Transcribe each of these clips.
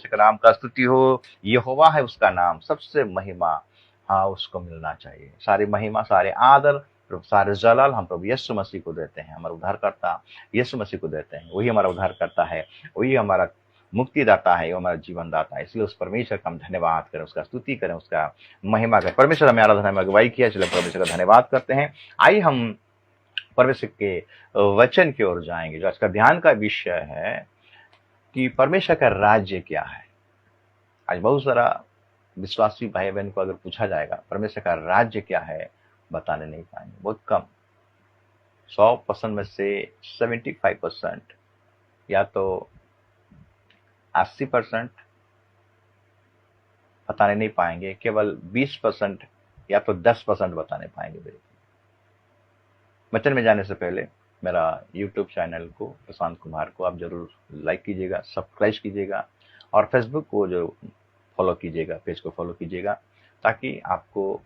का नाम का स्तुति हो। यहोवा है उसका नाम, सबसे महिमा हाँ उसको मिलना चाहिए। सारी महिमा, सारे आदर, सारे जलाल हम प्रभु यीशु मसीह को देते हैं, हमारा उद्धारकर्ता यीशु मसीह को देते हैं। वही हमारा उद्धारकर्ता है, वही हमारा मुक्तिदाता है, वो हमारा जीवन दाता है। इसलिए उस परमेश्वर का हम धन्यवाद करें, उसका स्तुति करें, उसका महिमा करें। परमेश्वर हमें आराधना में अगुवाई किया, इसलिए परमेश्वर का धन्यवाद करते हैं। आइए हम परमेश्वर के वचन की ओर जाएंगे। जो आज का ध्यान का विषय है कि परमेश्वर का राज्य क्या है। आज बहुत सारा विश्वासी भाई बहन को अगर पूछा जाएगा परमेश्वर का राज्य क्या है, बताने नहीं पाएंगे। बहुत कम, 100% में से 75% या तो 80% बताने नहीं पाएंगे। केवल 20% या तो 10% बताने पाएंगे। मेरे वचन में जाने से पहले मेरा YouTube चैनल को, प्रशांत कुमार को आप जरूर लाइक कीजिएगा, सब्सक्राइब कीजिएगा और फेसबुक को जो फॉलो कीजिएगा, पेज को फॉलो कीजिएगा, ताकि आपको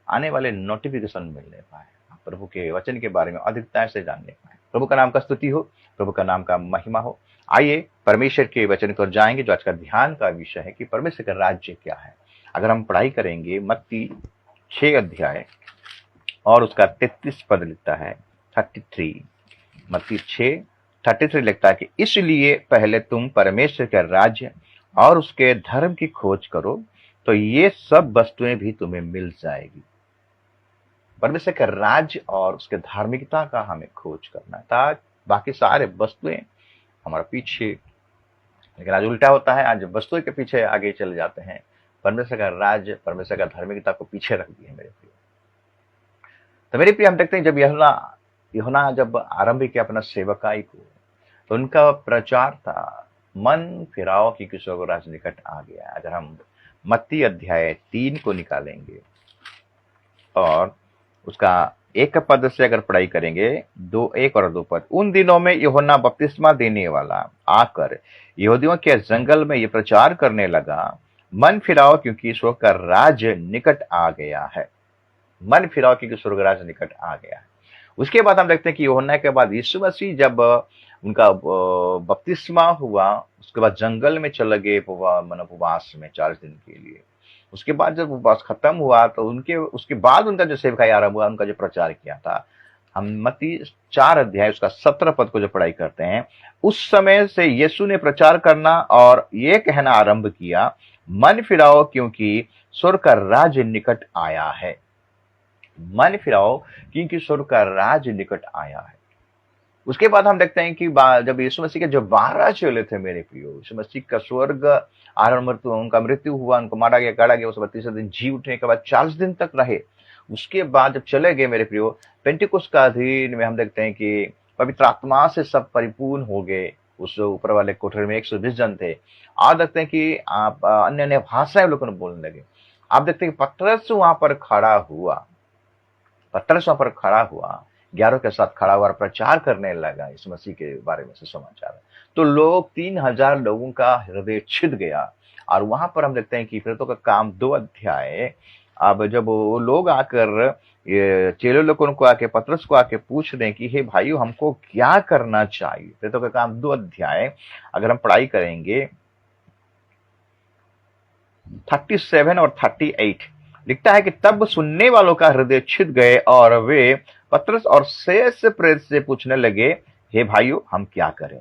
आने वाले नोटिफिकेशन मिलने पाए, आप प्रभु के वचन के बारे में अधिकता से जानने पाए। प्रभु का नाम का स्तुति हो, प्रभु का नाम का महिमा हो। आइए परमेश्वर के वचन को जाएंगे। जो आज का ध्यान का विषय है कि परमेश्वर का राज्य क्या है। अगर हम पढ़ाई करेंगे मत्ती 6 अध्याय और उसका 33 पद लिखता है 33, मत्ती 6:33 लिखता है कि इसलिए पहले तुम परमेश्वर के राज्य और उसके धर्म की खोज करो, तो ये सब वस्तुएं भी तुम्हें मिल जाएगी। परमेश्वर के राज्य और उसके धार्मिकता का हमें खोज करना है, ताकि बाकी सारे वस्तुएं हमारे पीछे। लेकिन आज उल्टा होता है, आज वस्तुओं के पीछे आगे चले जाते हैं, परमेश्वर का राज्य, परमेश्वर का धार्मिकता को पीछे रख दिए। मेरे प्रिय, तो मेरे प्रिय, हम देखते हैं जब यूहन्ना जब आरंभ किया अपना सेवकाई को, तो उनका प्रचार था मन फिराओ कि स्वर्ग राज्य निकट आ गया। अगर हम मत्ती अध्याय 3 को निकालेंगे और उसका 1 पद से अगर पढ़ाई करेंगे, 1 और 2 पद। उन दिनों में यूहन्ना बपतिस्मा देने वाला आकर यहूदियों के जंगल में ये प्रचार करने लगा, मन फिराओ क्योंकि स्वर्ग का राज्य निकट आ गया है। मन फिराओ क्योंकि स्वर्ग राज्य निकट आ गया है। उसके बाद हम देखते हैं कि यूहन्ना के बाद यीशु मसीह जब उनका बपतिस्मा हुआ, उसके बाद जंगल में चले गए उपवास में 40 दिन के लिए। उसके बाद जब उपवास खत्म हुआ तो उसके बाद उनका जो सेवकाई आरंभ हुआ, उनका जो प्रचार किया था, हम मत्ती 4 अध्याय उसका 17 पद को जो पढ़ाई करते हैं, उस समय से यीशु ने प्रचार करना और ये कहना आरंभ किया, मन फिराओ क्योंकि स्वर्ग का राज्य निकट आया है। मन फिराओ क्योंकि स्वर्ग का राज्य निकट आया है। उसके बाद हम देखते हैं कि जब यीशु मसीह के जो 12 चेले थे, मेरे प्रियो, यीशु मसीह का स्वर्ग आरोहण, मृत्यु, उनका मृत्यु हुआ, उनको मारा गया, गाड़ा गया, उसके बाद तीसरे दिन जी उठने के बाद 40 दिन तक रहे। उसके बाद जब चले गए, मेरे प्रियो, पेंटिकुस्त का दिन में हम देखते हैं कि पवित्र आत्मा से सब परिपूर्ण हो गए। उस ऊपर वाले कोठरी में 120 जन थे। आज देखते हैं कि आप अन्य अन्य भाषाएं लोगों ने बोलने लगे। आप देखते हैं कि पतरस वहां पर खड़ा हुआ, 11 के साथ खड़ा हुआ, प्रचार करने लगा इस मसीह के बारे में सुसमाचार। तो लोग 3000 लोगों का हृदय छिद गया। और वहां पर हम देखते हैं कि प्रेरितों का काम 2 अध्याय, अब जब वो लोग आकर ये चेले लोगों को आके, पतरस को आके पूछ रहे हैं कि हे भाइयों, हमको क्या करना चाहिए। प्रेरितों का काम 2 अध्याय अगर हम पढ़ाई करेंगे 37 और 38 लिखता है कि तब सुनने वालों का हृदय छिद गए और वे पतरस और शेष प्रेरित से पूछने लगे, हे भाइयों, हम क्या करें।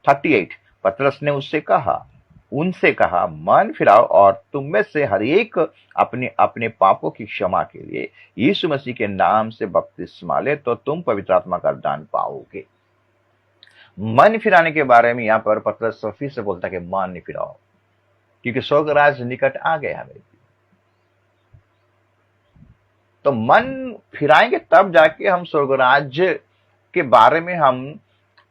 38, पतरस ने उनसे कहा, मन फिराओ और तुम में से हर एक अपने अपने पापों की क्षमा के लिए यीशु मसीह के नाम से बपतिस्मा ले, तो तुम पवित्र आत्मा का दान पाओगे। मन फिराने के बारे में यहाँ पर पतरस फिर से बोलता है कि मन फिराओ क्योंकि स्वर्ग राज्य निकट आ गया है। तो मन फिराएंगे तब जाके हम स्वर्ग राज्य के बारे में, हम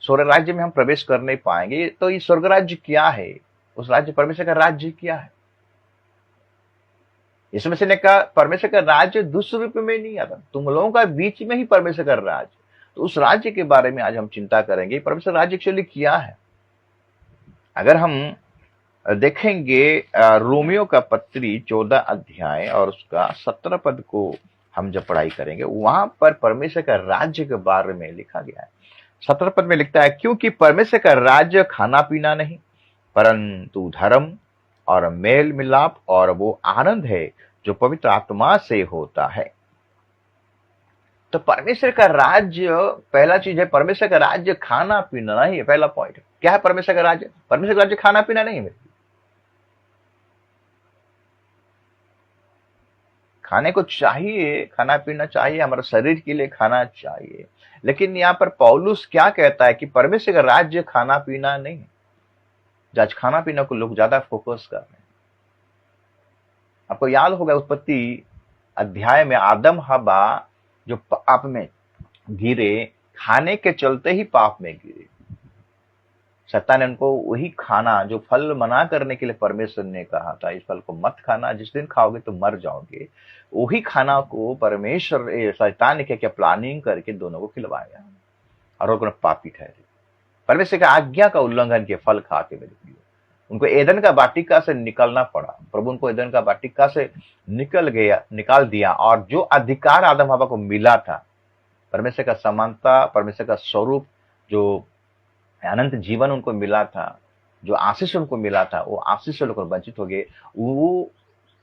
स्वर्ग राज्य में हम प्रवेश कर नहीं पाएंगे। तो ये स्वर्ग राज्य क्या है, उस राज्य परमेश्वर का राज्य क्या है। यीशु मसीह ने कहा परमेश्वर का राज्य दूसरे रूप में नहीं आता, तुम लोगों का बीच में ही परमेश्वर का राज्य। तो उस राज्य के बारे में आज हम चिंता करेंगे, परमेश्वर राज्य एक्चुअली क्या है। अगर हम देखेंगे रोमियो का पत्री 14 अध्याय और उसका 17 पद को हम जब पढ़ाई करेंगे, वहां पर परमेश्वर का राज्य के बारे में लिखा गया है। 17 पद में लिखता है, क्योंकि परमेश्वर का राज्य खाना पीना नहीं, परंतु धर्म और मेल मिलाप और वो आनंद है जो पवित्र आत्मा से होता है। तो परमेश्वर का राज्य, पहला चीज है परमेश्वर का राज्य खाना पीना नहीं है। पहला पॉइंट क्या है परमेश्वर का राज्य? परमेश्वर का राज्य खाना पीना नहीं है। खाने को चाहिए, खाना पीना चाहिए, हमारे शरीर के लिए खाना चाहिए, लेकिन यहाँ पर पौलुस क्या कहता है कि परमेश्वर का राज्य खाना पीना नहीं है। आज खाना पीना को लोग ज्यादा फोकस कर रहे हैं। आपको याद होगा उत्पत्ति अध्याय में आदम हवा जो पाप में गिरे, खाने के चलते ही पाप में गिरे। शैतान ने उनको वही खाना जो फल मना करने के लिए परमेश्वर ने कहा था, इस फल को मत खाना, जिस दिन खाओगे तो मर जाओगे, वही खाना को परमेश्वर शैतान ने क्या प्लानिंग करके दोनों को खिलवाया और वो पापी ठहरे। परमेश्वर का आज्ञा का उल्लंघन किया फल खा के। मेरे प्रियो, उनको एदन का वाटिका से निकलना पड़ा। प्रभु उनको एदन का वाटिका से निकाल दिया, और जो अधिकार आदम हवा को मिला था, परमेश्वर का समानता, परमेश्वर का स्वरूप, जो अनंत जीवन उनको मिला था, जो आशीष उनको मिला था, वो आशीष से लोग वंचित हो गए। वो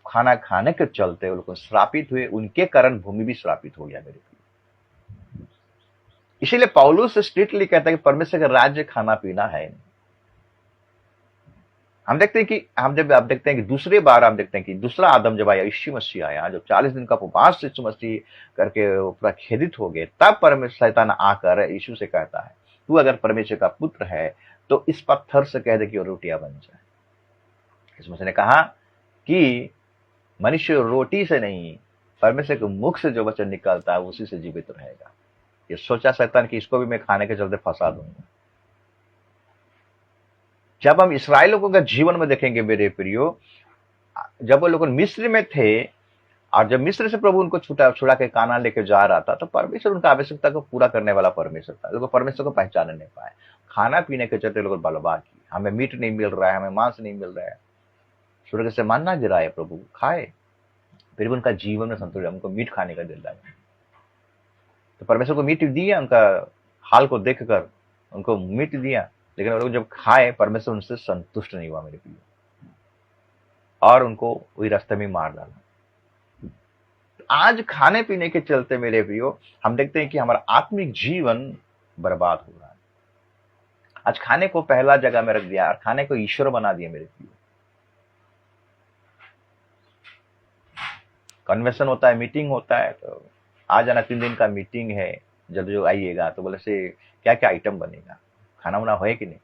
खाना खाने के चलते वो लोग श्रापित हुए, उनके कारण भूमि भी श्रापित हो गया। मेरे इसीलिए पौलुस स्ट्रिक्टली कहता है कि परमेश्वर का राज्य खाना पीना है। हम देखते हैं कि आप देखते हैं कि दूसरी बार हम देखते हैं कि दूसरा आदम जब आया, यीशु मसीह आया, जो 40 दिन का उपवास यीशु मसीह करके पूरा खेदित हो गए, तब परमेश्वर शैतान आकर यीशु से कहता है, तू अगर परमेश्वर का पुत्र है तो इस पत्थर से कह दे कि वो रोटियां बन जाए। यीशु मसीह ने कहा कि मनुष्य रोटी से नहीं, परमेश्वर के मुख से जो वचन निकलता है उसी से जीवित रहेगा। ये सोचा शैतान कि इसको भी मैं खाने के चलते फंसा दूंगा। जब हम इसराइलियों का जीवन में देखेंगे मेरे प्रियो, जब वो लोग मिस्र में थे और जब मिस्र से प्रभु उनको छुड़ा के काना लेके जा रहा था, तो परमेश्वर उनका आवश्यकता को पूरा करने वाला परमेश्वर था। लोग परमेश्वर को पहचान नहीं पाए, खाना पीने के चलते लोग बलवा की, हमें मीट नहीं मिल रहा है, हमें मांस नहीं मिल रहा है, स्वर्ग से मन्ना गिरा है, प्रभु खाए, फिर भी उनका जीवन में संतुलन, उनको मीट खाने का दिल लगा। तो परमेश्वर को मीट दिया, उनका हाल को देखकर उनको मीट दिया, लेकिन वो लोग जब खाए, परमेश्वर उनसे संतुष्ट नहीं हुआ मेरे प्रिय, और उनको वही रास्ते में मार डाला। आज खाने पीने के चलते मेरे प्रियो हम देखते हैं कि हमारा आत्मिक जीवन बर्बाद हो रहा है। आज खाने को पहला जगह में रख दिया और खाने को ईश्वर बना दिया मेरे प्रियो। कन्वेंशन होता है, मीटिंग होता है, तो आ जाना, 3 दिन का मीटिंग है, जब जो आइएगा तो बोले से क्या क्या आइटम बनेगा, खाना वाना है कि नहीं।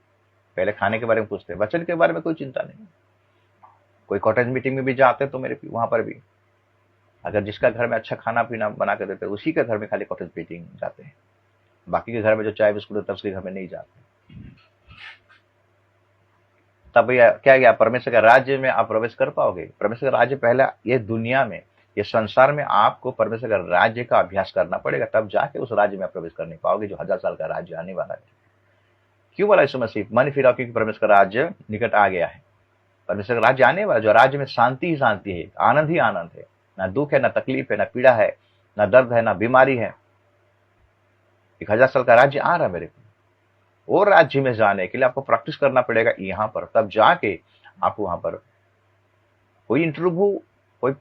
पहले खाने के बारे में पूछते हैं, वचन के बारे में कोई चिंता नहीं। कोई कॉटेज मीटिंग में भी जाते तो मेरे वहां पर भी अगर जिसका घर में अच्छा खाना पीना बना कर देते, उसी के घर में खाली कॉटेज मीटिंग जाते हैं, बाकी के घर में जो चाय बिस्कुट होता है उसके घर में नहीं जाते। तब भैया क्या गया, परमेश्वर के राज्य में आप प्रवेश कर पाओगे? परमेश्वर का राज्य पहला ये दुनिया में, ये संसार में आपको परमेश्वर का राज्य का अभ्यास करना पड़ेगा, तब जाके उस राज्य में आप प्रवेश कर नहीं पाओगे जो 1000 साल का राज्य आने वाला है। क्यों बोला यीशु मसीह? मन फिराओ क्योंकि परमेश्वर का राज्य निकट आ गया है। परमेश्वर का राज्य आने वाला, जो राज्य में शांति ही शांति है, आनंद ही आनंद है, ना दुख है, ना तकलीफ है, ना पीड़ा है, ना दर्द है, ना बीमारी है। 1000 साल का राज्य आ रहा है मेरे को। और राज्य में जाने के लिए आपको प्रैक्टिस करना पड़ेगा यहाँ पर, तब जाके आप वहां पर कोई इंटरव्यू, कोई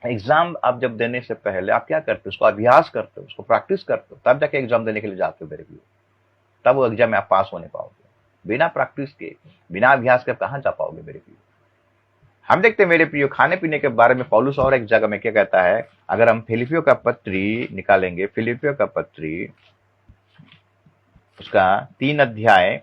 एग्जाम आप जब देने से पहले आप क्या करते हो? उसको अभ्यास करते हो, उसको प्रैक्टिस करते हो, तब जाके एग्जाम देने के लिए जाते हो मेरे को। तब वो एग्जाम में आप पास होने पाओगे। बिना प्रैक्टिस के, बिना अभ्यास के कहां जा पाओगे मेरे प्रियो? हम देखते हैं मेरे प्रियो खाने पीने के बारे में पौलुस और एक जगह में क्या कहता है। अगर हम फिलिपियों का पत्री निकालेंगे, फिलिपियों का पत्री उसका 3 अध्याय,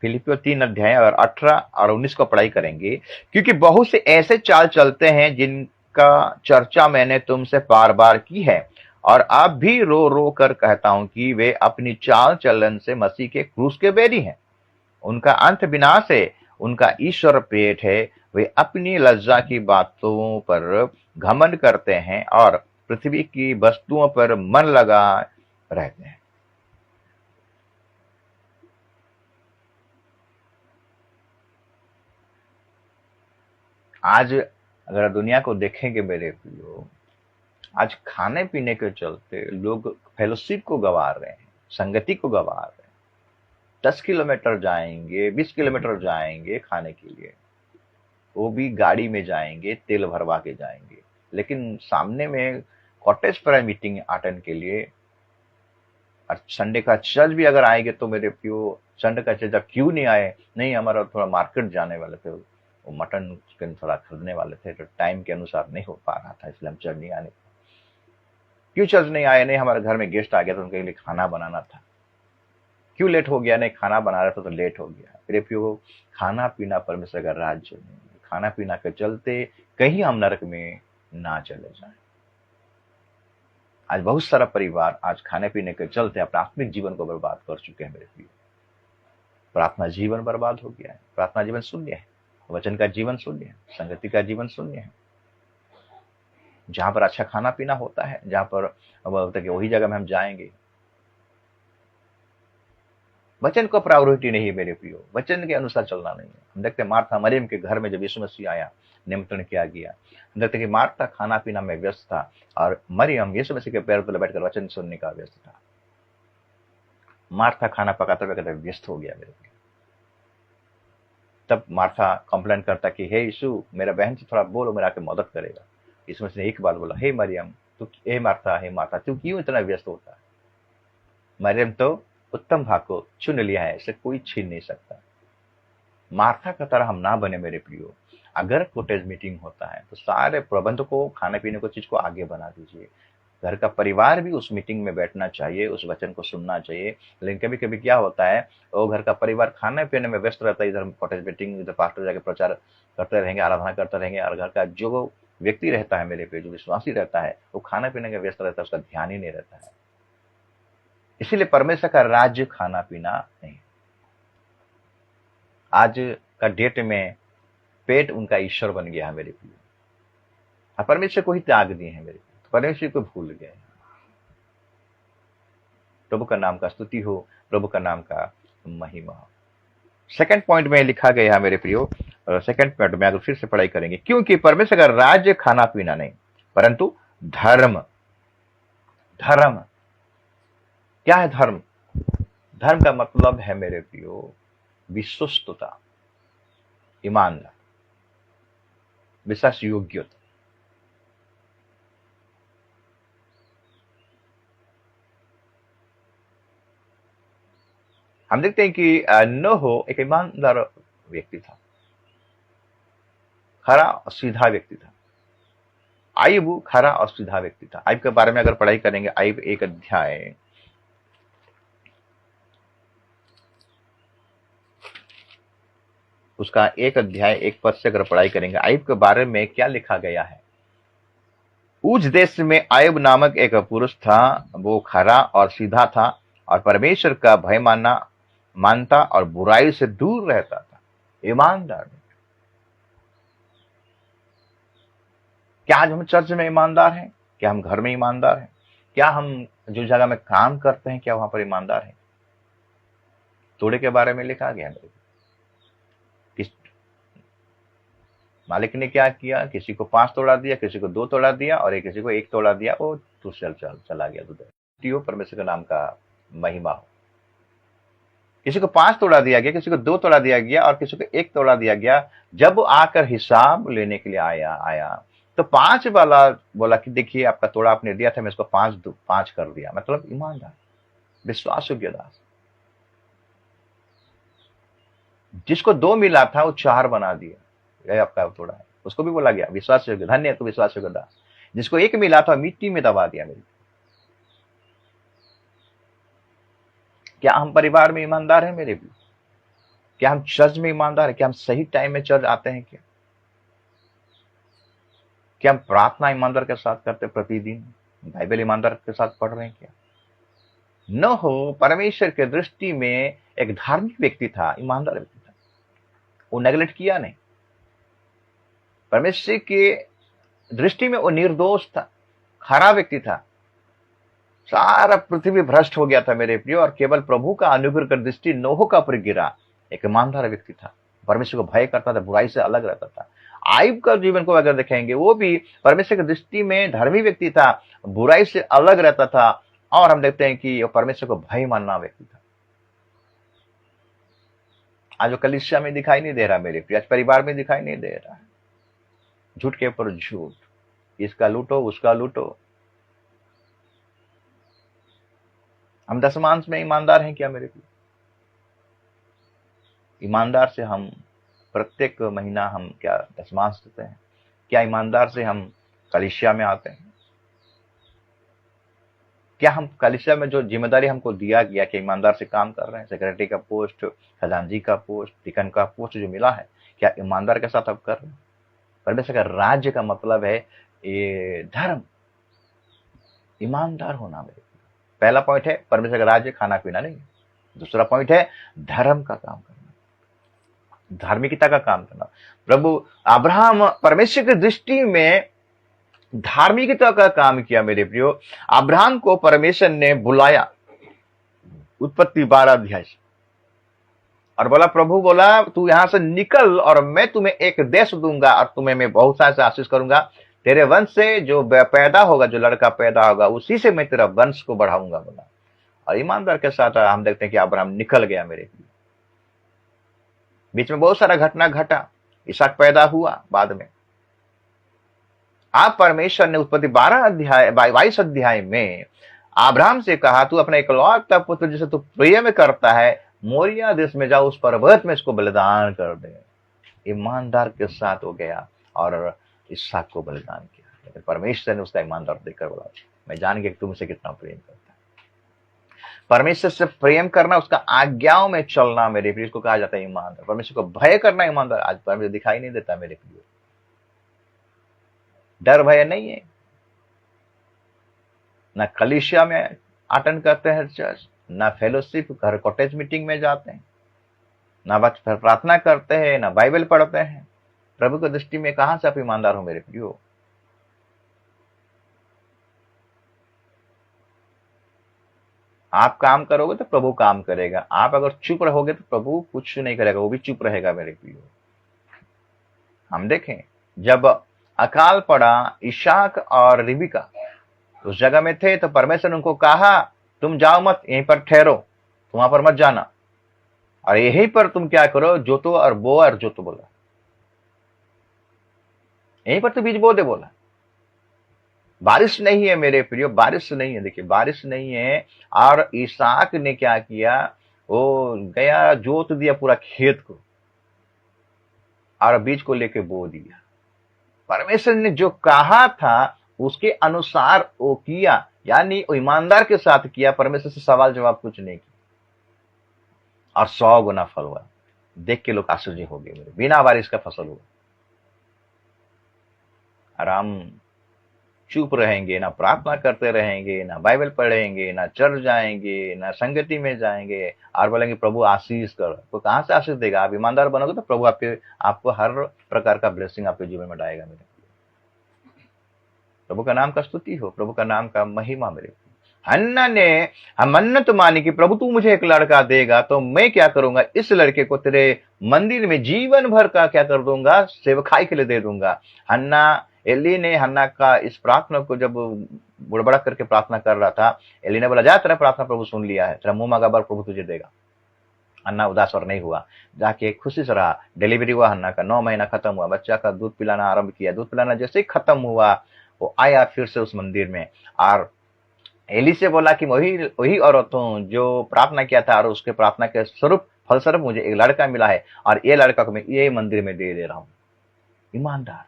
फिलिपियों 3 अध्याय और 18 और 19 को पढ़ाई करेंगे। क्योंकि बहुत से ऐसे चाल चलते हैं जिनका चर्चा मैंने तुमसे बार बार की है, और अब भी रो रो कर कहता हूं कि वे अपनी चाल चलन से मसीह के क्रूस के बैरी हैं। उनका अंत विनाश है, उनका ईश्वर पेट है, वे अपनी लज्जा की बातों पर घमंड करते हैं और पृथ्वी की वस्तुओं पर मन लगा रहते हैं। आज अगर दुनिया को देखेंगे मेरे प्रियो, आज खाने पीने के चलते लोग फेलोशिप को गंवा रहे हैं, संगति को गंवा रहे हैं। 10 किलोमीटर जाएंगे, 20 किलोमीटर जाएंगे खाने के लिए, वो भी गाड़ी में जाएंगे, तेल भरवा के जाएंगे, लेकिन सामने में कॉटेज प्रायर मीटिंग अटेंड के लिए और संडे का चर्च भी अगर आएंगे तो मेरे प्यो संडे का चर्च क्यों नहीं आए, नहीं हमारा थोड़ा मार्केट जाने वाले थे, वो मटन चिकन थोड़ा खरीदने वाले थे, तो टाइम के अनुसार नहीं हो पा रहा था, इसलिए हम चर्च नहीं आने। क्यों चर्च नहीं आए, नहीं हमारे घर में गेस्ट आ गया तो उनके लिए खाना बनाना था। क्यों लेट हो गया, नहीं खाना बना रहा था तो लेट हो गया। मेरे प्यो खाना पीना परमेश्वर का राज्य नहीं, खाना पीना के चलते कहीं हम नरक में ना चले जाएं। आज बहुत सारा परिवार आज खाने पीने के चलते अपने आत्मिक जीवन को बर्बाद कर चुके हैं मेरे प्रिय। प्रार्थना जीवन बर्बाद हो गया है, प्रार्थना जीवन शून्य है, वचन का जीवन शून्य है, संगति का जीवन शून्य है। जहां पर अच्छा खाना पीना होता है, जहां पर होता है कि वही जगह में हम जाएंगे। वचन को प्रायोरिटी नहीं है मेरे प्रियो, वचन के अनुसार चलना नहीं है। हम देखते हैं मार्था मरियम के घर में जब यीशु मसीह आया, निमंत्रण किया गया, हम देखते हैं कि मार्था खाना पीना में व्यस्त था और मरियम यीशु मसीह के पैर तले बैठकर वचन सुनने का व्यस्त था। मार्था खाना पकाते पकाते व्यस्त हो गया मेरे प्रियो। तब मार्था कंप्लेन करता कि हे यीशु, मेरा बहन से थोड़ा बोलो, मेरा आके मदद करेगा। यीशु मसीह ने एक बार बोला, हे मरियम, तू हे मार्था तू क्यों इतना व्यस्त होता है? मरियम तो उत्तम भाग को चुन लिया है, इसे कोई छीन नहीं सकता। मार्था का तरह हम ना बने मेरे प्रियो। अगर कॉटेज मीटिंग होता है तो सारे प्रबंध को, खाने पीने को चीज को आगे बना दीजिए। घर का परिवार भी उस मीटिंग में बैठना चाहिए, उस वचन को सुनना चाहिए। लेकिन कभी कभी क्या होता है, वो घर का परिवार खाने पीने में व्यस्त रहता है, इधर कॉटेज मीटिंग, इधर पास्टर जाके प्रचार करते रहेंगे, आराधना करते रहेंगे, और घर का जो व्यक्ति रहता है मेरे पे, जो विश्वासी रहता है, वो खाने पीने में व्यस्त रहता है, उसका ध्यान ही नहीं रहता है। इसीलिए परमेश्वर का राज्य खाना पीना नहीं। आज का डेट में पेट उनका ईश्वर बन गया है मेरे प्रिय। परमेश्वर को ही त्याग दिए हैं मेरे प्रिय, परमेश्वर को भूल गए। प्रभु का नाम का स्तुति हो, प्रभु का नाम का महिमा हो। सेकंड पॉइंट में लिखा गया है मेरे प्रियो, सेकंड पॉइंट में अगर फिर से पढ़ाई करेंगे, क्योंकि परमेश्वर का राज्य खाना पीना नहीं परंतु धर्म। धर्म क्या है? धर्म, धर्म का मतलब है मेरे प्रियो विश्वस्तता, ईमानदार, विश्वास योग्यता। हम देखते हैं कि नोह एक ईमानदार व्यक्ति था, खरा और सीधा व्यक्ति था। आयub खरा और सीधा व्यक्ति था। आयub के बारे में अगर पढ़ाई करेंगे, आयub एक अध्याय उसका एक अध्याय एक पद से अगर पढ़ाई करेंगे, आयub के बारे में क्या लिखा गया है। उस देश में आयub नामक एक पुरुष था, वो खरा और सीधा था और परमेश्वर का भय मानता और बुराई से दूर रहता था, ईमानदार। क्या आज हम चर्च में ईमानदार हैं? क्या हम घर में ईमानदार हैं? क्या हम जो जगह में काम करते हैं, क्या वहां पर ईमानदार हैं? तोड़े के बारे में लिखा गया है, किस मालिक ने क्या किया, किसी को 5 तोड़ा दिया, किसी को 2 तोड़ा दिया और किसी को 1 तोड़ा दिया, वो तू चला गया दूध। परमेश्वर के नाम का महिमा हो। किसी को 5 तोड़ा दिया गया, किसी को 2 तोड़ा दिया गया और किसी को 1 तोड़ा दिया गया। जब आकर हिसाब लेने के लिए आया तो 5 वाला बोला कि देखिए आपका तोड़ा आपने दिया था, मैं इसको 5 कर दिया। मतलब ईमानदार, विश्वास योग्य दास। जिसको 2 मिला था वो 4 बना दिया, यह आपका तोड़ा है। उसको भी बोला गया विश्वास योग्य, धन्य तो विश्वास योग्य दास। जिसको 1 मिला था मिट्टी में दबा दिया। मेरी क्या हम परिवार में ईमानदार हैं मेरे भी? क्या हम चर्च में ईमानदार हैं? क्या हम सही टाइम में चर्च आते हैं? क्या हम प्रार्थना ईमानदार के साथ करते, प्रतिदिन बाइबल ईमानदार के साथ पढ़ रहे हैं? क्या नोह परमेश्वर के दृष्टि में एक धार्मिक व्यक्ति था, ईमानदार व्यक्ति था। वो नेगलेक्ट किया नहीं। परमेश्वर के दृष्टि में वो निर्दोष था, खरा व्यक्ति था। सारा पृथ्वी भ्रष्ट हो गया था मेरे प्रिय, और केवल प्रभु का अनुग्रह का दृष्टि नोह का ऊपर गिरा। एक ईमानदार व्यक्ति था, परमेश्वर को भय करता था, बुराई से अलग रहता था। आयub का जीवन को अगर देखेंगे, वो भी परमेश्वर की दृष्टि में धर्मी व्यक्ति था, बुराई से अलग रहता था, और हम देखते हैं कि वो परमेश्वर को भय मानना व्यक्ति था। आज वो कलीसिया में दिखाई नहीं दे रहा मेरे प्रिय, आज परिवार में दिखाई नहीं दे रहा। झूठ के ऊपर झूठ, इसका लूटो उसका लूटो। हम दशमांश में ईमानदार हैं क्या मेरे प्रिय? ईमानदार से हम प्रत्येक महीना हम क्या दशमांश देते हैं? क्या ईमानदार से हम कलीसिया में आते हैं? क्या हम कलीसिया में जो जिम्मेदारी हमको दिया गया कि ईमानदार से काम कर रहे हैं? सेक्रेटरी का पोस्ट, खजांची का पोस्ट, डिकन का पोस्ट जो मिला है, क्या ईमानदार के साथ आप कर रहे हैं? परमेश्वर का राज्य का मतलब है ये धर्म, ईमानदार होना। मेरे पहला पॉइंट है परमेश्वर का राज्य, खाना पीना नहीं। दूसरा पॉइंट है धर्म का काम करना, धार्मिकता का काम करना। प्रभु अब्राहम परमेश्वर की दृष्टि में धार्मिकता का काम किया मेरे प्रियो। अब्राहम को परमेश्वर ने बुलाया उत्पत्ति 12 अध्याय से और बोला, प्रभु बोला तू यहां से निकल और मैं तुम्हें एक देश दूंगा और तुम्हें मैं बहुत सारे से आशीष करूंगा। तेरे वंश से जो पैदा होगा, जो लड़का पैदा होगा, उसी से मैं तेरा वंश को बढ़ाऊंगा बोला। और ईमानदार के साथ हम देखते हैं कि अब्राहम निकल गया मेरे प्रियो। बीच में बहुत सारा घटना घटा, इसहाक पैदा हुआ बाद में। आप परमेश्वर ने उत्पत्ति 12 अध्याय 22 अध्याय में अब्राहम से कहा, तू अपना इकलौता पुत्र जिसे तू प्रिय में करता है, मोरिया देश में जाओ, उस पर्वत में इसको बलिदान कर दे। ईमानदार के साथ हो गया और इसहाक को बलिदान किया। लेकिन परमेश्वर ने उसका ईमानदार देखकर बोला, मैं जान गया कि तुम उसे कितना प्रेम करता है। परमेश्वर से प्रेम करना, उसका आज्ञाओं में चलना मेरे प्रिय, इसको कहा जाता है ईमानदार। परमेश्वर को भय करना ईमानदार। आज परमेश्वर दिखाई नहीं देता मेरे प्रिय। डर भय नहीं है, ना कलीसिया में अटेंड करते हैं चर्च, ना फेलोशिप घर कॉटेज मीटिंग में जाते हैं, ना बस प्रार्थना करते हैं, ना बाइबल पढ़ते हैं। प्रभु की दृष्टि में कहां से आप ईमानदार हो मेरे प्रियो? आप काम करोगे तो प्रभु काम करेगा। आप अगर चुप रहोगे तो प्रभु कुछ नहीं करेगा, वो भी चुप रहेगा मेरे प्रियो। हम देखें जब अकाल पड़ा, इसहाक और रिबिका उस जगह में थे तो परमेश्वर ने उनको कहा, तुम जाओ मत, यहीं पर ठहरो, तुम वहां पर मत जाना, और यहीं पर तुम क्या करो, जोतो और बो और जोतो बोला। यहीं पर तो बीज बो दे बोला। बारिश नहीं है मेरे प्रियो, बारिश नहीं है। देखिए बारिश नहीं है और इसहाक ने क्या किया, वो गया जोत दिया पूरा खेत को और बीज को लेके बो दिया। परमेश्वर ने जो कहा था उसके अनुसार वो किया, यानी वो ईमानदार के साथ किया। परमेश्वर से सवाल जवाब कुछ नहीं किया और 100 गुना फल हुआ। देख के लोग आश्चर्य हो गए, मेरे बिना बारिश का फसल हुआ। आराम चुप रहेंगे, ना प्रार्थना करते रहेंगे, ना बाइबल पढ़ेंगे, ना चर्च जाएंगे, ना संगति में जाएंगे और बोलेंगे प्रभु आशीष कर, तो कहां से आशीष देगा? आप ईमानदार बनोगे तो प्रभु आपको हर प्रकार का ब्लेसिंग आपके जीवन में डालेगा। मेरे प्रभु का नाम का स्तुति हो, प्रभु का नाम का महिमा। मेरे हन्ना ने हम मन्नत मानी कि प्रभु तू मुझे एक लड़का देगा तो मैं क्या करूंगा, इस लड़के को तेरे मंदिर में जीवन भर का क्या कर दूंगा, सेवकाई के लिए दे दूंगा। हन्ना, एली ने हन्ना का इस प्रार्थना को जब बुड़बड़ा करके प्रार्थना कर रहा था, एली ने बोला, जा तेरा प्रार्थना प्रभु सुन लिया है, तेरा मुंह मांगा बर प्रभु तुझे देगा। हन्ना उदास और नहीं हुआ, जाके खुशी से रहा। डिलीवरी हुआ हन्ना का, 9 महीना खत्म हुआ, बच्चा का दूध पिलाना आरंभ किया। दूध पिलाना जैसे ही खत्म हुआ, वो आया फिर से उस मंदिर में और एली से बोला कि वही औरत हूं जो प्रार्थना किया था और उसके प्रार्थना के स्वरूप फलस्वरूप मुझे एक लड़का मिला है और ये लड़का को मैं ये मंदिर में दे रहा हूं। ईमानदार।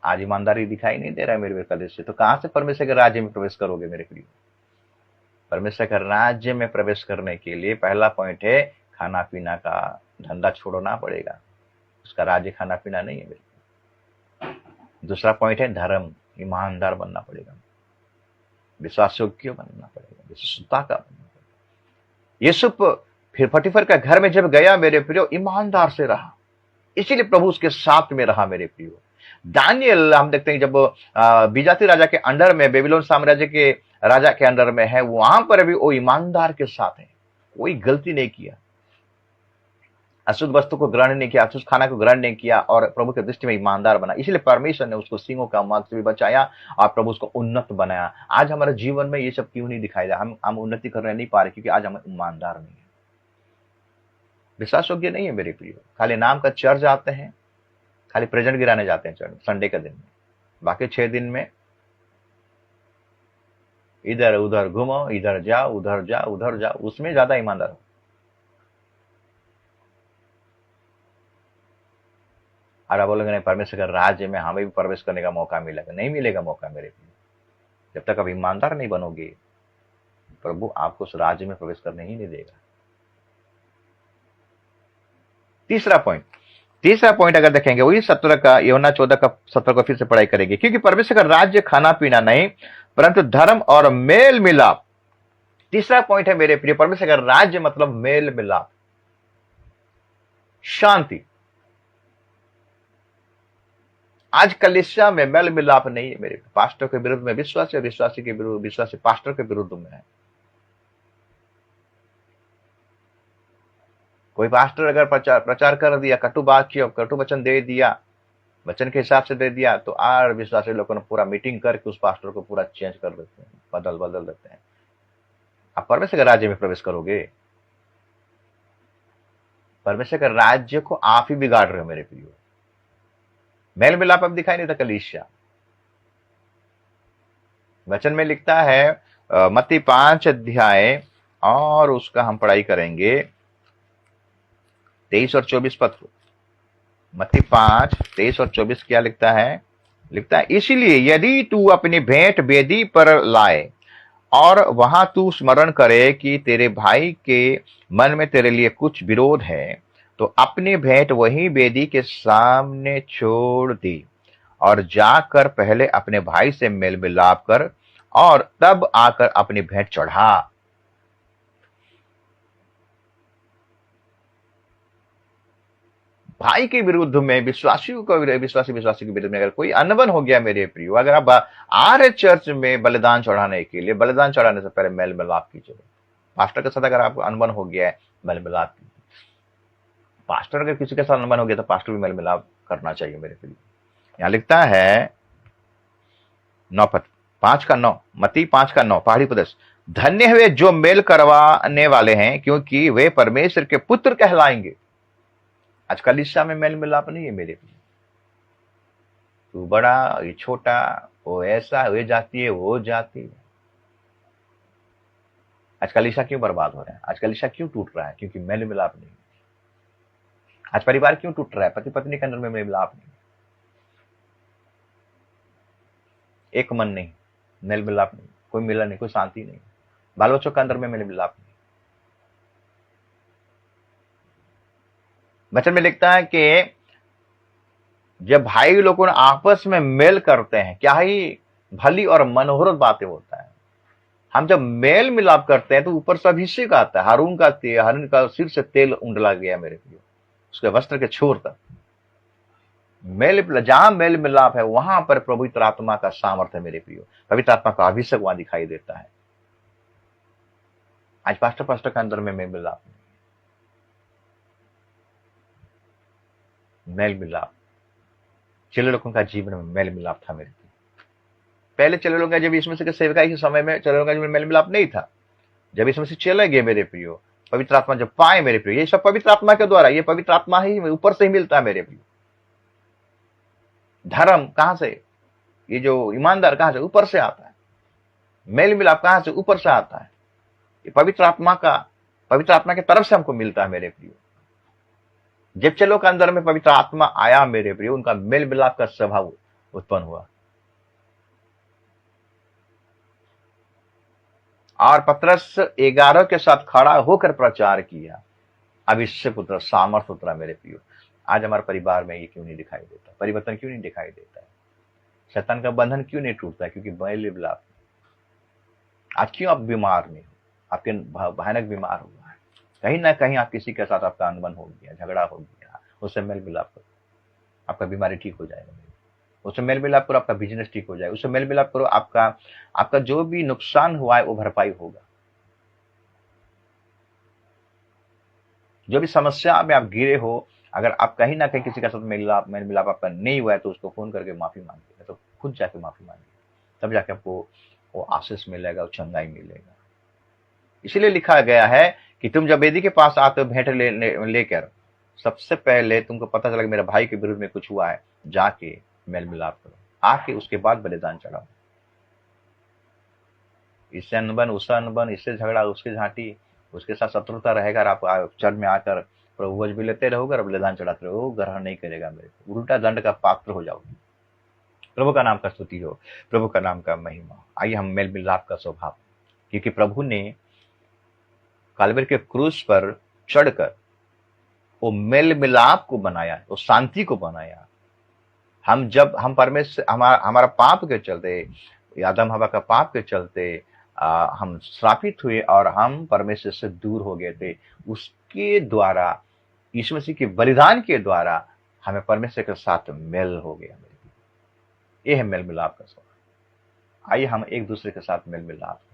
आज ईमानदारी दिखाई नहीं दे रहा है मेरे कलेश से, तो कहां से परमेश्वर के राज्य में प्रवेश करोगे मेरे प्रिय? परमेश्वर के राज्य में प्रवेश करने के लिए पहला पॉइंट है खाना पीना का धंधा छोड़ना पड़ेगा। उसका राज्य खाना पीना नहीं है मेरे। दूसरा पॉइंट है धर्म, ईमानदार बनना पड़ेगा, विश्वास योग्य बनना पड़ेगा, विश्वसनीयता का बनना पड़ेगा। यूसुफ फिर फटीफर का घर में जब गया मेरे प्रियो, ईमानदार से रहा, इसीलिए प्रभु उसके साथ में रहा मेरे प्रियो। दानियल हम देखते हैं जब बिजाती राजा के अंडर में, बेबीलोन साम्राज्य के राजा के अंडर में है, वहां पर भी वो ईमानदार के साथ है, कोई गलती नहीं किया, अशुद्ध वस्तु को ग्रहण नहीं किया, अशुद्ध खाना को ग्रहण नहीं किया और प्रभु की दृष्टि में ईमानदार बना। इसलिए परमेश्वर ने उसको सिंहों का मांस से भी बचाया और प्रभु उसको उन्नत बनाया। आज हमारे जीवन में ये सब क्यों नहीं दिखाई दे? हम उन्नति करने नहीं पा रहे क्योंकि आज हम ईमानदार नहीं है। विश्वास योग्य नहीं है मेरे प्रियो। खाली नाम का चर्च आते हैं, खाली प्रेजेंट गिराने जाते हैं चर्च संडे के दिन में, बाकी 6 दिन में इधर उधर घूमो, इधर जाओ उधर जाओ उधर जाओ, उसमें ज्यादा ईमानदार हो। और आप बोलोगे नहीं परमेश्वर के राज्य में हमें भी प्रवेश करने का मौका मिलेगा, नहीं मिलेगा मौका मेरे प्रियो। जब तक आप ईमानदार नहीं बनोगे, प्रभु आपको उस राज्य में प्रवेश करने ही नहीं देगा। तीसरा पॉइंट अगर देखेंगे वही 17 का, यूहन्ना 14 का 17 को फिर से पढ़ाई करेंगे। क्योंकि परमेश्वर का राज्य खाना पीना नहीं परंतु धर्म और मेल मिलाप। तीसरा पॉइंट है मेरे प्रिय, परमेश्वर का राज्य मतलब मेल मिलाप, शांति। आज कलीसिया में मेल मिलाप नहीं है मेरे, पास्टर के विरुद्ध में विश्वासी, विश्वासी के विरुद्ध विश्वासी पास्टर के विरुद्ध में है। कोई पास्टर अगर प्रचार कर दिया, कटु वाक्य कटु वचन दे दिया, वचन के हिसाब से दे दिया, तो आर विश्वासी लोगों ने पूरा मीटिंग करके उस पास्टर को पूरा चेंज कर देते हैं, बदल देते हैं। आप परमेश्वर के राज्य में प्रवेश करोगे, परमेश्वर के राज्य को आप ही बिगाड़ रहे हो मेरे प्रियो। मेल मिलाप अब दिखाई नहीं था कलीसिया। वचन में लिखता है मत्ती 5 अध्याय और उसका हम पढ़ाई करेंगे 23 और 24 पद को। मत्ती 5 23 और 24 क्या लिखता है? लिखता है, इसीलिए यदि तू अपनी भेंट वेदी पर लाए और वहां तू स्मरण करे कि तेरे भाई के मन में तेरे लिए कुछ विरोध है, तो अपनी भेंट वही वेदी के सामने छोड़ दी और जाकर पहले अपने भाई से मेल मिलाप कर और तब आकर अपनी भेंट चढ़ा। भाई के विरुद्ध में, विश्वासियों को विश्वासी के विरुद्ध में अगर कोई अनबन हो गया मेरे प्रियो, अगर आप आ रहे चर्च में बलिदान चढ़ाने के लिए, बलिदान चढ़ाने से पहले मेल मिलाप कीजिए। पास्टर के साथ अगर आपको अनबन हो गया है, मेल मिलाप कीजिए। पास्टर अगर किसी के साथ अनबन हो गया तो पास्टर भी मेल मिलाप करना चाहिए मेरे प्रियो। यहां लिखता है 9 पद 5 का 9, मत्ती 5 का 9 पहाड़ी प्रदेश, धन्य हुए जो मेल करवाने वाले हैं क्योंकि वे परमेश्वर के पुत्र कहलाएंगे। आज कलीसिया में मेल मिलाप नहीं है मेरे प्रिय। तू बड़ा, ये छोटा, वो ऐसा, वे जाती है, वो जाती है। आज कलीसिया क्यों बर्बाद हो रहा है? आज कलीसिया क्यों टूट रहा है? क्योंकि मेल मिलाप नहीं। आज परिवार क्यों टूट रहा है? पति पत्नी के अंदर में मेल मिलाप नहीं, एक मन नहीं, मेल मिलाप नहीं, कोई मिलन नहीं, कोई शांति नहीं, बाल बच्चों के अंदर में मेल मिलाप नहीं। वचन में लिखता है कि जब भाई लोगों आपस में मेल करते हैं, क्या ही भली और मनोहर बातें होता है। हम जब मेल मिलाप करते हैं तो ऊपर से अभिषेक आता है, हारून का सिर से तेल उंडला गया मेरे प्रियो, उसके वस्त्र के छोर तक। जहां मेल मिलाप है वहां पर पवित्र आत्मा का सामर्थ्य मेरे प्रियो, पवित्र आत्मा का अभिषेक वहां दिखाई देता है। आज पास्टर के अंदर में मेल मिलाप नहीं, मेल मिलाप। चेले लोगों का जीवन में मेल मिलाप था मेरे प्रियो। पहले चेले लोगों का जब यीशु मसीह के सेवकाई के समय में चेले लोगों का जीवन में मेल मिलाप नहीं था। जब यीशु मसीह चले गए मेरे प्रियो, पवित्र आत्मा जब पाए मेरे प्रियो, ये सब पवित्र आत्मा के द्वारा, ये पवित्र आत्मा ही ऊपर से ही मिलता है मेरे प्रियो। धर्म कहां से, ये जो ईमानदार कहां से? ऊपर से आता है। मेल मिलाप कहां से? ऊपर से आता है। ये पवित्र आत्मा की तरफ से हमको मिलता है मेरे प्रियो। जब चलो के अंदर में पवित्र आत्मा आया मेरे प्रियो, उनका मेल मिलाप का स्वभाव उत्पन्न हुआ। और पतरस 11 के साथ खड़ा होकर प्रचार किया, अभिषेक उतरा, सामर्थ उतरा मेरे प्रियो। आज हमारे परिवार में ये क्यों नहीं दिखाई देता? परिवर्तन क्यों नहीं दिखाई देता है? शैतान का बंधन क्यों नहीं टूटता है? क्योंकि मेल मिलाप। आज क्यों आप बीमार नहीं हो? आपके भयानक बीमार हुआ है, कहीं ना कहीं आप किसी के साथ आपका अनबन हो गया, झगड़ा हो गया, उससे मेल मिलाप करो, आपका बीमारी ठीक हो जाएगा। उससे मेल मिलाप करो, आपका बिजनेस ठीक हो जाएगा। उससे मेल मिलाप करो, आपका जो भी नुकसान हुआ है वो भरपाई होगा। जो भी समस्या में आप गिरे हो, अगर आप कहीं ना कहीं किसी के साथ मेल मिलाप आपका नहीं हुआ है तो उसको फोन करके माफी मांगिए, तो खुद जाके माफी मांगिए, तब जाके आपको वो आशीष मिलेगा, वो चंगाई मिलेगा। इसीलिए लिखा गया है कि तुम जब वेदी के पास आते हो भेंट लेकर, सबसे पहले तुमको पता चला कि मेरे भाई के विरुद्ध में कुछ हुआ है, जाके मेल मिलाप करो, आके उसके बाद बलिदान चढ़ाओ। इससे अनबन, उससे अनबन, इससे झगड़ा, उसकी झांटी, उसके साथ शत्रुता रहेगा, और आप चर्च में आकर प्रभु भोज भी लेते रहोगे और बलिदान चढ़ाते रहोगे, वो ग्रहण नहीं करेगा मेरे को, उल्टा दंड का पात्र हो जाओगे। प्रभु का नाम का स्तुति हो, प्रभु का नाम का महिमा। आइए हम मेल मिलाप का स्वभाव, क्योंकि प्रभु ने कालवरी के क्रूस पर चढ़कर वो मेल मिलाप को बनाया, वो शांति को बनाया। हम परमेश्वर, हमारा पाप के चलते, आदम हवा का पाप के चलते हम श्रापित हुए और हम परमेश्वर से दूर हो गए थे। उसके द्वारा, यीशु मसीह के बलिदान के द्वारा हमें परमेश्वर के साथ मेल हो गया। ये है मेल मिलाप का स्वभाव। आइए हम एक दूसरे के साथ मेल मिलाप करें,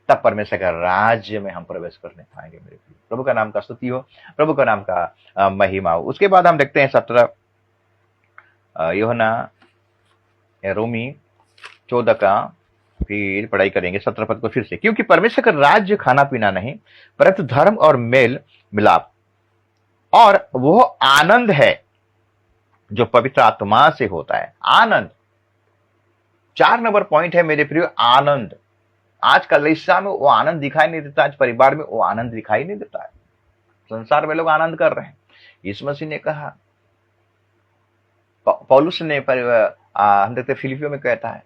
तब परमेश्वर का राज्य में हम प्रवेश करने पाएंगे मेरे प्रिय। प्रभु का नाम का स्तुति हो, प्रभु का नाम का महिमा हो। उसके बाद हम देखते हैं 17 यूहन्ना रोमी 14 का फिर पढ़ाई करेंगे 17 पद को फिर से। क्योंकि परमेश्वर का राज्य खाना पीना नहीं, परंतु धर्म और मेल मिलाप और वो आनंद है जो पवित्र आत्मा से होता है। आनंद 4 नंबर पॉइंट है मेरे प्रिय, आनंद। आज कलीसिया में वो आनंद दिखाई नहीं देता, आज परिवार में वो आनंद दिखाई नहीं देता है। संसार में लोग आनंद कर रहे हैं। यीशु मसीह ने कहा, पौलुस ने हम देखते फिलिपियों में कहता है,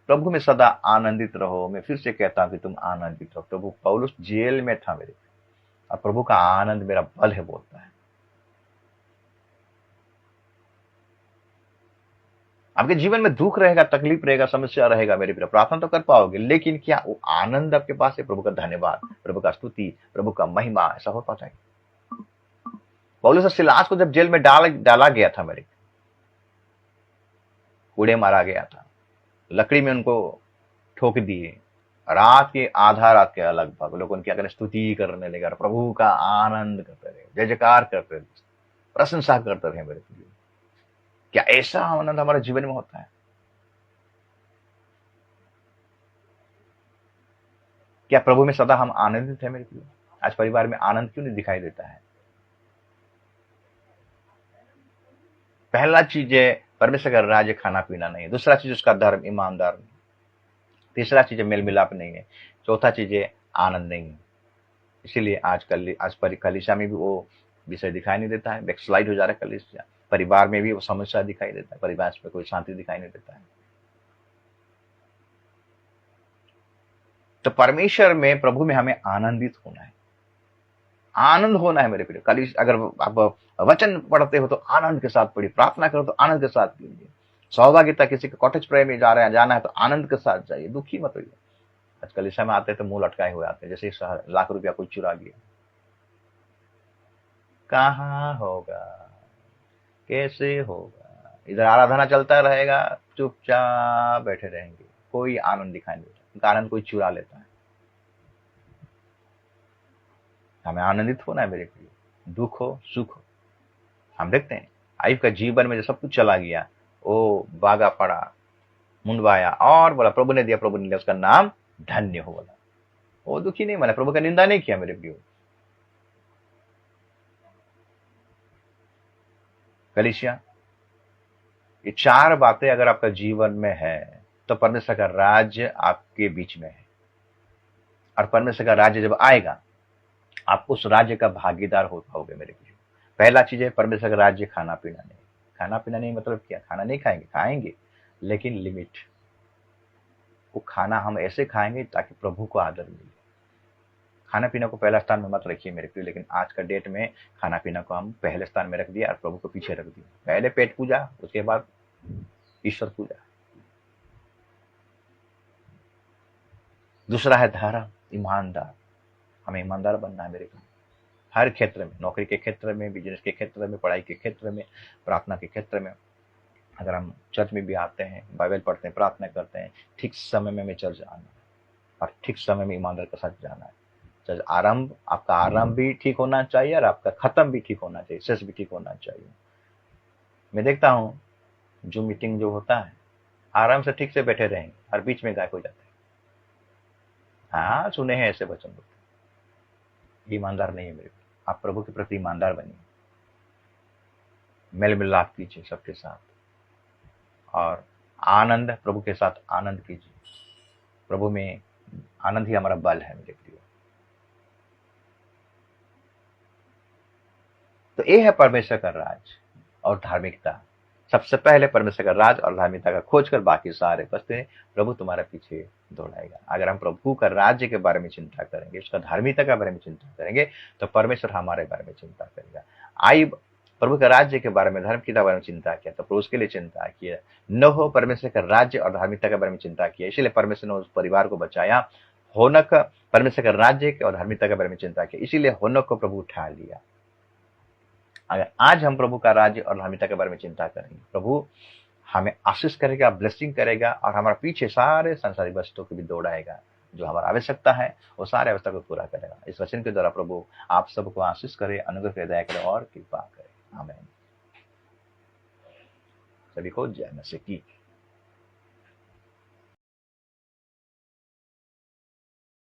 प्रभु में सदा आनंदित रहो। मैं फिर से कहता हूं कि तुम आनंदित रहो। प्रभु पौलुस जेल में था मेरे, और प्रभु का आनंद मेरा बल है बोलता है। आपके जीवन में दुख रहेगा, तकलीफ रहेगा, समस्या रहेगा मेरे प्रिय, प्रार्थना तो कर पाओगे, लेकिन क्या वो आनंद आपके पास है? प्रभु का धन्यवाद, प्रभु का स्तुति, प्रभु का महिमा, ऐसा हो पाता है? पौलुस और सिलास को जब जेल में डाला गया था मेरे, कूड़े मारा गया था, लकड़ी में उनको ठोक दिए, रात के आधा रात के लगभग लोग उनकी अगर स्तुति करने लगे और प्रभु का आनंद करते रहे, जय जयकार करते रहे, प्रशंसा करते रहे मेरे प्रिय। क्या ऐसा आनंद हमारे जीवन में होता है? क्या प्रभु में सदा हम आनंदित है मेरे प्रिय? आज परिवार में आनंद क्यों नहीं दिखाई देता है? पहला चीज है परमेश्वर का राज्य खाना पीना नहीं, दूसरा चीज उसका धर्म ईमानदार नहीं, तीसरा चीज है मेल मिलाप नहीं है, चौथा चीज है आनंद नहीं है। इसीलिए आज कलीसिया में भी वो विषय दिखाई नहीं देता है, बैकस्लाइड हो जा रहा है कलीसिया। परिवार में भी वो समस्या दिखाई देता है, परिवार में कोई शांति दिखाई नहीं देता है। तो परमेश्वर में, प्रभु में हमें आनंदित होना है, आनंद होना है मेरे प्रिय। कल अगर आप वचन पढ़ते हो तो आनंद के साथ पढ़िए, प्रार्थना करो तो आनंद के साथ कीजिए, सहभागिता किसी के कॉटेज प्रेयर में जाना है तो आनंद के साथ जाइए, दुखी मत होइए। आजकल इस समय आते हैं तो मुंह लटकाए हुए आते हैं, जैसे लाख रुपया कोई चुरा गया। कहाँ होगा, कैसे होगा? इधर आराधना चलता रहेगा, चुपचाप बैठे रहेंगे, कोई आनंद दिखाई नहीं देता, उनका आनंद कोई चुरा लेता है। हमें आनंदित होना है मेरे प्रिय, दुख हो सुख हो। हम देखते हैं आयुब का जीवन में जो सब कुछ चला गया, वो बागा पड़ा, मुंडवाया और बोला प्रभु ने दिया, प्रभु ने लिया, उसका नाम धन्य हो बोला। वो दुखी नहीं, मैंने प्रभु का निंदा नहीं किया मेरे प्रिय। कलीसिया, ये 4 बातें अगर आपका जीवन में है तो परमेश्वर का राज्य आपके बीच में है, और परमेश्वर का राज्य जब आएगा आप उस राज्य का भागीदार हो पाओगे मेरे प्रिय। पहला चीज है परमेश्वर का राज्य खाना पीना नहीं। खाना पीना नहीं मतलब क्या? खाना नहीं खाएंगे, खाएंगे लेकिन लिमिट। वो खाना हम ऐसे खाएंगे ताकि प्रभु को आदर मिले। खाना पीना को पहला स्थान में मत रखिए मेरे प्रिय, लेकिन आज का डेट में खाना पीना को हम पहले स्थान में रख दिया और प्रभु को पीछे रख दिया। पहले पेट पूजा, उसके बाद ईश्वर पूजा। दूसरा है धर्म, ईमानदार। हमें ईमानदार बनना है मेरे प्रिय, हर क्षेत्र में, नौकरी के क्षेत्र में, बिजनेस के क्षेत्र में, पढ़ाई के क्षेत्र में, प्रार्थना के क्षेत्र में। अगर हम चर्च में भी आते हैं, बाइबल पढ़ते हैं, प्रार्थना करते हैं, ठीक समय में हमें चर्च आना है और ठीक समय में ईमानदार के साथ जाना है। चर्च आरंभ, आपका आरंभ भी ठीक होना चाहिए और आपका खत्म भी ठीक होना चाहिए, शेष भी ठीक होना चाहिए। मैं देखता हूँ जो मीटिंग जो होता है, आराम से ठीक से बैठे रहेंगे और बीच में गायब हो जाते हैं। हाँ, सुने हैं ऐसे वचन बोलते, ईमानदार नहीं है मेरे को। आप प्रभु के प्रति ईमानदार बनिए, मेल मिलाप कीजिए सबके साथ, और आनंद, प्रभु के साथ आनंद कीजिए। प्रभु में आनंद ही हमारा बल है मेरे प्रिय। तो ये है परमेश्वर का राज और धार्मिकता। सबसे पहले परमेश्वर का राज और धार्मिकता का खोज कर बाकी सारे बसते प्रभु तुम्हारे पीछे दौड़ाएगा। अगर हम प्रभु का राज्य के बारे में चिंता करेंगे, उसका धार्मिकता के बारे में चिंता करेंगे, तो परमेश्वर हमारे बारे में चिंता करेगा। आई प्रभु के राज्य के बारे में, धर्म के बारे में चिंता किया तो प्रभु उसके लिए चिंता किया। नोह परमेश्वर का राज्य और धार्मिकता के बारे में चिंता किया, इसलिए परमेश्वर ने उस परिवार को बचाया। होनक परमेश्वर का राज्य और धार्मिकता के बारे में चिंता किया, इसीलिए होनक को प्रभु उठा लिया। अगर आज हम प्रभु का राज्य और धार्मिकता के बारे में चिंता करेंगे, प्रभु हमें आशीष करेगा, ब्लेसिंग करेगा, और हमारे पीछे सारे संसारिक वस्तुओं को भी दौड़ाएगा। जो हमारा आवश्यकता है वो सारे आवश्यकता को पूरा करेगा। इस वचन के द्वारा प्रभु आप सबको आशीष करे, अनुग्रह करे, दया करे और कृपा करे। आमीन। सभी को जय मसीह की।